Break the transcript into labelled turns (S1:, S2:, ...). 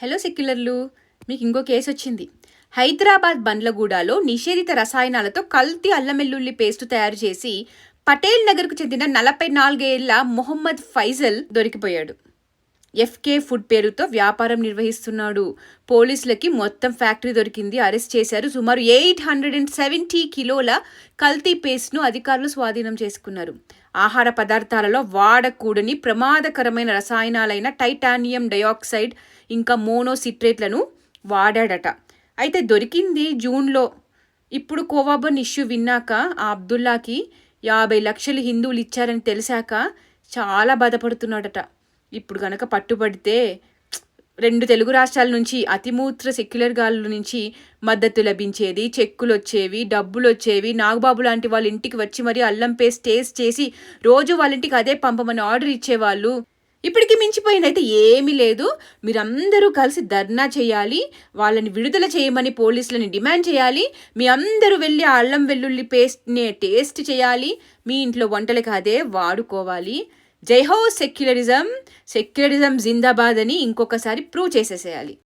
S1: Hello సెక్యులర్లు, మీకు ఇంకో case వచ్చింది. హైదరాబాద్ బండ్లగూడలో నిషేధిత రసాయనాలతో కల్తీ అల్లం వెల్లుల్లి పేస్టు తయారు చేసి పటేల్ నగర్కు చెందిన 44 ఏళ్ల మొహమ్మద్ ఫైజల్ దొరికిపోయాడు. ఎఫ్కే ఫుడ్ పేరుతో వ్యాపారం నిర్వహిస్తున్నాడు. పోలీసులకి మొత్తం ఫ్యాక్టరీ దొరికింది, అరెస్ట్ చేశారు. సుమారు 870 కిలోల కల్తీ పేస్ట్ను అధికారులు స్వాధీనం చేసుకున్నారు. ఆహార పదార్థాలలో వాడకూడని ప్రమాదకరమైన రసాయనాలైన టైటానియం డయాక్సైడ్ ఇంకా మోనోసిట్రేట్లను వాడాడట. అయితే దొరికింది జూన్లో. ఇప్పుడు కోవాబన్ ఇష్యూ విన్నాక ఆ అబ్దుల్లాకి 50 లక్షలు హిందువులు ఇచ్చారని తెలిసాక చాలా బాధపడుతున్నాడట. ఇప్పుడు కనుక పట్టుబడితే 2 తెలుగు రాష్ట్రాల నుంచి అతిమూత్ర సెక్యులర్ గాళ్ళ నుంచి మద్దతు లభించేది, చెక్కులు వచ్చేవి, డబ్బులు వచ్చేవి. నాగబాబు లాంటి వాళ్ళ ఇంటికి వచ్చి మరి అల్లం పేస్ట్ టేస్ట్ చేసి రోజు వాళ్ళ ఇంటికి అదే పంపమని ఆర్డర్ ఇచ్చేవాళ్ళు. ఇప్పటికి మించిపోయిందైతే ఏమీ లేదు. మీరందరూ కలిసి ధర్నా చేయాలి, వాళ్ళని విడుదల చేయమని పోలీసులని డిమాండ్ చేయాలి. మీ అందరూ వెళ్ళి ఆ అల్లం వెల్లుల్లి పేస్ట్ని టేస్ట్ చేయాలి, మీ ఇంట్లో వంటలకు అదే వాడుకోవాలి. జై హో సెక్యులరిజం, సెక్యులరిజం జిందాబాద్ అని ఇంకొకసారి ప్రూవ్ చేసేసేయాలి.